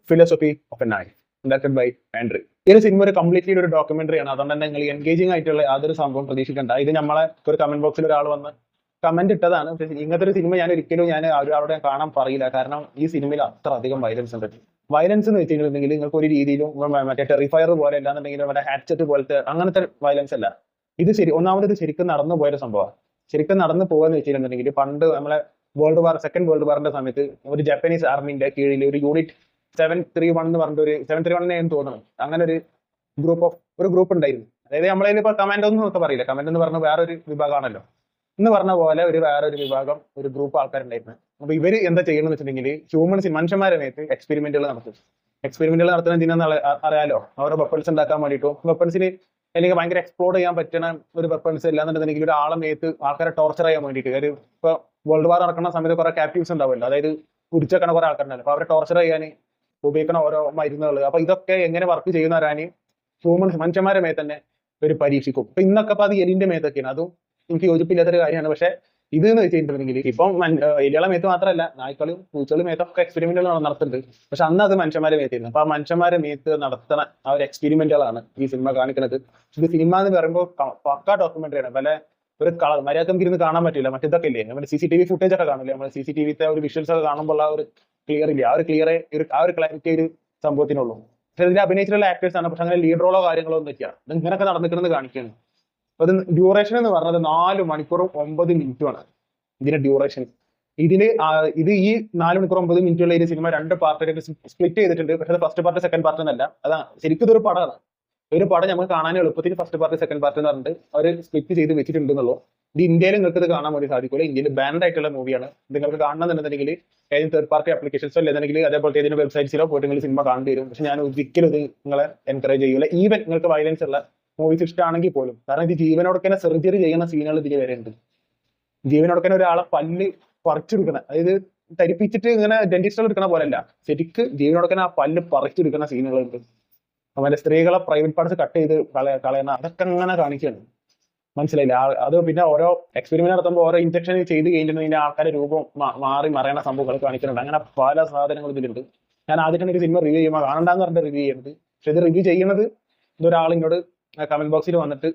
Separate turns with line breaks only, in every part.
Philosophy of a knife directed by Andrei. ഈ ഒരു cinema ഒരു കംപ്ലീറ്റ്ലി ഒരു ഡോക്യുമെന്ററി ആണ്. അതുകൊണ്ട് തന്നെ നിങ്ങൾ എൻഗേജിംഗ് ആയിട്ടുള്ള യാതൊരു സംഭവം പ്രതീക്ഷിക്കേണ്ട. ഇത് നമ്മളെ ഒരു കമന്റ് ബോക്സിൽ ഒരാൾ വന്ന് കമന്റ് ഇട്ടതാണ്. പക്ഷേ ഇങ്ങനത്തെ ഒരു സിനിമ ഞാൻ ഒരിക്കലും അവിടെ കാണാൻ പറയില്ല. കാരണം ഈ സിനിമയിൽ അത്ര അധികം വയലൻസ് ഉണ്ട്. വയലൻസ് എന്ന് വെച്ചിട്ടുണ്ടെങ്കിൽ നിങ്ങൾക്ക് ഒരു രീതിയിലും മറ്റേ ടെറിഫയർ പോലെ അല്ലാന്നുണ്ടെങ്കിൽ മറ്റേ ഹാറ്റ്ചെറ്റ് പോലത്തെ അങ്ങനത്തെ വയലൻസ് അല്ല. ഇത് ഒന്നാമത് ഇത് ശരിക്കും നടന്നു പോയൊരു സംഭവമാണ്. ശരിക്കും നടന്നു പോകാന്ന് വെച്ചിട്ടുണ്ടെങ്കിൽ പണ്ട് നമ്മളെ സെക്കൻഡ് വേൾഡ് വാറിന്റെ സമയത്ത് ഒരു ജപ്പാനീസ് ആർമിന്റെ കീഴിൽ ഒരു യൂണിറ്റ് 731 എന്ന് പറഞ്ഞിട്ട് ഒരു 731 എന്ന് തോന്നുന്നു, അങ്ങനെ ഒരു ഗ്രൂപ്പ് ഉണ്ടായിരുന്നു. അതായത് നമ്മളതിൽ ഇപ്പൊ കമാൻഡോ ഒന്നും ഒക്കെ പറയില്ല, കമാൻഡോ എന്ന് പറഞ്ഞ വേറൊരു വിഭാഗമാണല്ലോ എന്ന് പറഞ്ഞ പോലെ വേറൊരു വിഭാഗം ഒരു ഗ്രൂപ്പ് ആൾക്കാരുണ്ടായിരുന്നു. അപ്പൊ ഇവര് എന്താ ചെയ്യണമെന്ന് വെച്ചിട്ടുണ്ടെങ്കിൽ മനുഷ്യന്മാരെ മേത്ത് എക്സ്പെരിമെന്റുകൾ നടത്തുന്ന എന്തിനാന്ന് അറിയാലോ. ഓരോ വെപ്പൺസ് ഉണ്ടാക്കാൻ വേണ്ടിയിട്ടും വെപ്പൺസിന് അല്ലെങ്കിൽ ഭയങ്കര എക്സ്പ്ലോർ ചെയ്യാൻ പറ്റുന്ന ഒരു വെപ്പൺസ് ഇല്ലാന്നുണ്ടെങ്കിൽ ഒരാളെ മേത്ത് ആൾക്കാരെ ടോർച്ചർ ചെയ്യാൻ വേണ്ടിയിട്ട്. ഇപ്പൊ വേൾഡ് വാർ നടക്കുന്ന സമയത്ത് കുറെ ക്യാപ്റ്റീവ്സ് ഉണ്ടാവുമല്ലോ, അതായത് കുടിച്ചേക്കണ കുറെ ആൾക്കാരുണ്ടല്ലോ. അപ്പൊ അവരെ ടോർച്ചർ ചെയ്യാൻ ഉപയോഗിക്കുന്ന ഓരോ മരുന്നുകൾ. അപ്പൊ ഇതൊക്കെ എങ്ങനെ വർക്ക് ചെയ്യുന്ന വരാന് മനുഷ്യന്മാരെ മേത്ത് തന്നെ ഒരു പരീക്ഷിക്കും. അപ്പൊ ഇന്നൊക്കെ അത് എലിന്റെ മേത്തൊക്കെയാണ്. അതും എനിക്ക് യോജിപ്പില്ലാത്തൊരു കാര്യമാണ്. പക്ഷെ ഇത് എന്ന് വെച്ചിട്ടുണ്ടെങ്കിൽ ഇപ്പം എലികളെ മേത്ത് മാത്രമല്ല, നായ്ക്കളും പൂച്ചകളും മേത്തൊക്കെ എക്സ്പെരിമെന്റുകൾ നടത്തുന്നുണ്ട്. പക്ഷെ അന്ന് അത് മനുഷ്യന്മാരെ മേത്തിരുന്നു. അപ്പൊ ആ മനുഷ്യന്മാരെ മേത്ത് നടത്തുന്ന ആ ഒരു എക്സ്പെരിമെന്റുകളാണ് ഈ സിനിമ കാണിക്കുന്നത്. ഇത് സിനിമ എന്ന് പറയുമ്പോൾ പക്കാ ഡോക്യുമെന്ററിയാണ്. പല ഒരു മര്യാദ നമുക്ക് ഇരുന്ന് കാണാൻ പറ്റില്ല. മറ്റേതൊക്കെ ഇല്ലേ നമ്മുടെ CCTV ഫുട്ടേജ് ഒക്കെ കാണില്ലേ, നമ്മുടെ CCTVത്തെ ഒരു വിഷ്വൽസ് ഒക്കെ കാണുമ്പോൾ ആ ഒരു ക്ലിയർ ഇല്ല, ആ ഒരു ക്ലാരിറ്റി ഒരു സംഭവത്തിനുള്ളൂ. പക്ഷെ ഇതിൽ അഭിനയിച്ചിട്ടുള്ള ആക്ടേഴ്സ് ആണ്. പക്ഷെ അങ്ങനെ ലീഡ് റോളോ കാര്യങ്ങളോ ഒന്നും ഇല്ല. ഇത് ഇങ്ങനെയൊക്കെ നടന്നിട്ടുണ്ടെന്ന് കാണിക്കുകയാണ്. അപ്പൊ ഇത് ഡ്യൂറേഷൻ എന്ന് പറഞ്ഞത് 4 മണിക്കൂറും 9 മിനിറ്റുമാണ് ഇതിന്റെ ഡ്യൂറേഷൻ. ഇത് ഈ 4 മണിക്കൂർ 9 മിനിറ്റുള്ള ഈ സിനിമ 2 പാർട്ടായിട്ട് സ്പ്ലിറ്റ് ചെയ്തിട്ടുണ്ട്. പക്ഷെ അത് ഫസ്റ്റ് പാർട്ട് സെക്കൻഡ് പാർട്ട് എന്നല്ല. അതാ ശരിക്കും ഇതൊരു പടമാണ്. ഒരു പടം നമുക്ക് കാണാൻ എളുപ്പത്തിൽ ഫസ്റ്റ് പാർട്ട് സെക്കൻഡ് പാർട്ട് എന്ന് പറഞ്ഞിട്ട് അവർ സ്പ്ലിറ്റ് ചെയ്ത് വെച്ചിട്ടുണ്ടെന്നുള്ളൂ. ഇത് ഇന്ത്യയിൽ നിങ്ങൾക്ക് ഇത് കാണാൻ വേണ്ടി സാധിക്കില്ല. ഇന്ത്യയിൽ ബാൻഡ് ആയിട്ടുള്ള മൂവിയാണ്. നിങ്ങൾക്ക് കാണണമെന്നുണ്ടെങ്കിൽ ഏതെങ്കിലും തേർഡ് പാർട്ടി ആപ്ലിക്കേഷൻസോ അല്ലെങ്കിൽ അതേപോലത്തെ ഏതെങ്കിലും വെബ്സൈറ്റ്സിലോ പോയിട്ട് നിങ്ങൾ സിനിമ കാണേണ്ടി വരും. പക്ഷെ ഞാൻ ഒരിക്കലും ഇത് നിങ്ങളെ എൻകറേജ് ചെയ്യൂല. ഈവൻ നിങ്ങൾക്ക് വയലൻസ് ഉള്ള മൂവീസ് ഇഷ്ടമാണെങ്കിൽ പോലും. കാരണം ഇത് ജീവനോടൊക്കെ സർജറി ചെയ്യുന്ന സീനുകൾ ഇതിൽ വരെ ഉണ്ട്. ജീവനോടൊക്കെ ഒരാളെ പല്ല് പറിച്ചെടുക്കണ, അതായത് തരിപ്പിച്ചിട്ട് ഇങ്ങനെ ഡെന്റിസ്റ്റുകൾ എടുക്കണ പോലെയല്ല, ശരിക്ക് ജീവനോടൊക്കെ ആ പല്ല് പറിച്ചെടുക്കുന്ന സീനുകളുണ്ട്. അവന്റെ സ്ത്രീകളെ പ്രൈവറ്റ് പാർട്സ് കട്ട് ചെയ്ത് കളയണ അതൊക്കെ അങ്ങനെ കാണിക്കുകയാണ്. മനസ്സിലായില്ല? അത് പിന്നെ ഓരോ എക്സ്പെരിമെന്റ് നടത്തുമ്പോൾ ഓരോ ഇഞ്ചക്ഷൻ ചെയ്ത് കഴിഞ്ഞിട്ടുണ്ടെങ്കിൽ ആൾക്കാരെ രൂപം മറയണ സംഭവങ്ങൾ കാണിക്കുന്നുണ്ട്. അങ്ങനെ പല സാധനങ്ങളും ഇതിലുണ്ട്. ഞാൻ ആദ്യമായിട്ടാണ് ഒരു സിനിമ റിവ്യൂ ചെയ്യുമ്പോൾ കാണണ്ടെന്ന് പറഞ്ഞിട്ട് റിവ്യൂ ചെയ്യുന്നത്. പക്ഷെ ഇത് റിവ്യൂ ചെയ്യുന്നത് ഇതൊരാളിനോട് കമന്റ് ബോക്സിൽ വന്നിട്ട്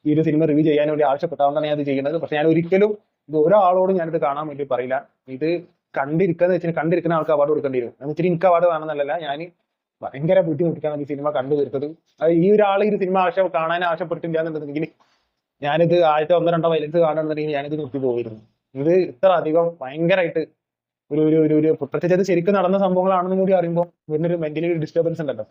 ഈ ഒരു സിനിമ റിവ്യൂ ചെയ്യാൻ വേണ്ടി ആവശ്യപ്പെട്ടാണ് ഞാൻ ഇത് ചെയ്യുന്നത്. പക്ഷെ ഞാൻ ഒരിക്കലും ഇത് ഒരാളോടും ഞാനിത് കാണാൻ വേണ്ടി പറയില്ല. ഇത് കണ്ടിരിക്കുന്ന ആൾക്ക് അവാർഡ് കൊടുക്കേണ്ടി വരും. എന്ന് വെച്ചിട്ട് എനിക്ക് അവാർഡ് വേണമെന്നല്ല, ഞാൻ ഭയങ്കര ബുദ്ധിമുട്ടിക്കാണ് ഈ സിനിമ കണ്ടു തീർത്തത്. ഈ ഒരാൾ ഈ ഒരു സിനിമ കാണാൻ ആവശ്യപ്പെട്ടില്ല എന്നുണ്ടെങ്കിൽ ഞാനിത് ആദ്യത്തെ 1-2 വയലൻസ് കാണുന്നുണ്ടെങ്കിൽ ഞാനിത് നിർത്തി പോയിരുന്നു. ഇത് ഇത്ര അധികം ഭയങ്കരമായിട്ട് ഒരു പ്രത്യേകിച്ച് അത് ശരിക്കും നടന്ന സംഭവങ്ങളാണെന്നും കൂടി അറിയുമ്പോൾ വരുന്നൊരു മെന്റലി ഡിസ്റ്റർബൻസ് ഉണ്ടല്ലോ,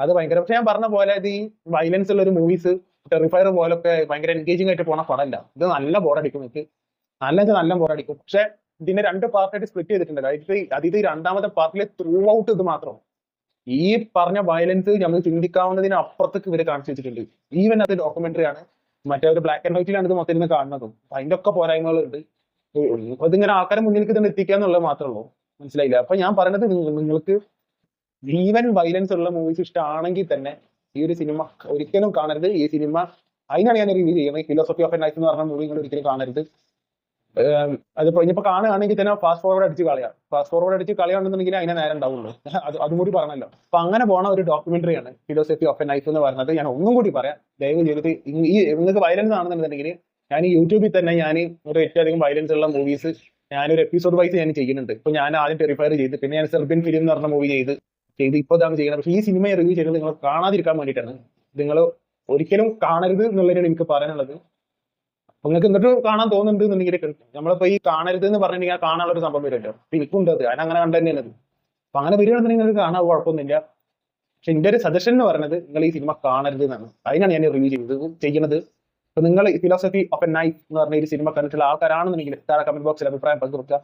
അത് ഭയങ്കര. പക്ഷെ ഞാൻ പറഞ്ഞ പോലെ ഇത് ഈ വയലൻസ് ഉള്ള ഒരു മൂവീസ് ടെറിഫയർ പോലൊക്കെ ഭയങ്കര എൻഗേജിംഗ് ആയിട്ട് പോണ പടമല്ല. ഇത് നല്ല ബോറടിക്കും, എനിക്ക് നല്ല ബോറടിക്കും. പക്ഷെ ഇതിന്റെ 2 പാർട്ടായിട്ട് സ്പ്ലിറ്റ് ചെയ്തിട്ടുണ്ടല്ലോ. അതായത് ഈ 2ാമത്തെ പാർട്ടിലെ ത്രൂ ഔട്ട് ഇത് മാത്രം ഈ പറഞ്ഞ വയലൻസ് നമ്മൾ ചിന്തിക്കാവുന്നതിന് അപ്പുറത്തേക്ക് ഇവര് കാണിച്ചു വെച്ചിട്ടുണ്ട്. ഈവൻ അത് ഡോക്യുമെന്ററി ആണ്, മറ്റേ ഒരു ബ്ലാക്ക് ആൻഡ് വൈറ്റിലാണ് ഇത് മൊത്തം കാണുന്നതും. അതിന്റെ ഒക്കെ പോരായ്മകളുണ്ട്. അതിങ്ങനെ ആൾക്കാരെ മുന്നിലേക്ക് തന്നെ എത്തിക്കുക എന്നുള്ളത് മാത്രമേ ഉള്ളൂ. മനസ്സിലായില്ല? അപ്പൊ ഞാൻ പറയുന്നത് നിങ്ങൾക്ക് ഈവൻ വയലൻസ് ഉള്ള മൂവീസ് ഇഷ്ടമാണെങ്കിൽ തന്നെ ഈ ഒരു സിനിമ ഒരിക്കലും കാണരുത്. ഈ സിനിമ അതിനാണ് ഞാൻ റിവ്യൂ ചെയ്യുന്നത്. ഫിലോസഫി ഓഫ് എ നൈഫ് എന്ന് പറഞ്ഞ മൂവി നിങ്ങൾ ഒരിക്കലും കാണരുത്. അതിപ്പോ ഇനിയിപ്പോ കാണുകയാണെങ്കിൽ തന്നെ ഫാസ്റ്റ് ഫോർവേഡ് അടിച്ച് കളയാണെന്നുണ്ടെങ്കിൽ അതിനെ നേരം ഉണ്ടാവുള്ളൂ. അതും കൂടി പറഞ്ഞല്ലോ. അപ്പൊ അങ്ങനെ പോണ ഒരു ഡോക്യുമെന്ററിയാണ് ഫിലോസഫി ഓഫ് എ നൈഫ് എന്ന് പറയുന്നത്. ഞാൻ ഒന്നും കൂടി പറയാം, ദയവ് ചെയ്തിട്ട് ഈ നിങ്ങൾക്ക് വയലൻസ് ആണെന്നുണ്ടെങ്കിൽ ഞാൻ യൂട്യൂബിൽ തന്നെ ഞാൻ ഒരു ഏറ്റവും അധികം വയലൻസ് ഉള്ള മൂവീസ് ഞാനൊരു എപ്പിസോഡ് വൈസ് ഞാൻ ചെയ്യുന്നുണ്ട്. ഇപ്പൊ ഞാൻ ആദ്യം ടെറിഫയർ ചെയ്ത്, പിന്നെ ഞാൻ സെർബിയൻ ഫിലിം എന്ന് പറഞ്ഞ മൂവി ചെയ്ത് ഇപ്പൊ ഇതാണ് ചെയ്യുന്നത്. പക്ഷെ ഈ സിനിമയെ റിവ്യൂ ചെയ്യുന്നത് നിങ്ങൾ കാണാതിരിക്കാൻ വേണ്ടിയിട്ടാണ്. നിങ്ങൾ ഒരിക്കലും കാണരുത് എന്നുള്ളതിനാണ് എനിക്ക് പറയാനുള്ളത്. നിങ്ങൾക്ക് എന്നിട്ട് കാണാൻ തോന്നുന്നുണ്ടെന്നുണ്ടെങ്കിൽ നമ്മളിപ്പോ ഈ കാണരുത് എന്ന് പറഞ്ഞിട്ടുണ്ടെങ്കിൽ കാണാനുള്ള ഒരു സംഭവം വരുമല്ലോ. എനിക്കുണ്ട് അത്, അതിനങ്ങനെ കണ്ടു തന്നെയാണ്. അപ്പൊ അങ്ങനെ വരികയാണെന്നുണ്ടെങ്കിൽ നിങ്ങൾക്ക് കാണാൻ കുഴപ്പമൊന്നുമില്ല. പക്ഷെ എന്റെ ഒരു സജഷൻ എന്ന് പറയുന്നത് നിങ്ങൾ ഈ സിനിമ കാണരുത് എന്നാണ്. അതിനാണ് ഞാൻ റിവ്യൂ ചെയ്യുന്നത്. അപ്പൊ നിങ്ങൾ ഫിലോസഫി ഓഫ് എ നൈഫ് എന്ന് പറഞ്ഞ ഒരു സിനിമ കണ്ടിട്ടുള്ള ആൾക്കാരാണെന്നുണ്ടെങ്കിൽ താഴെ കമന്റ് ബോക്സിൽ അഭിപ്രായം പങ്കുവെക്കുക.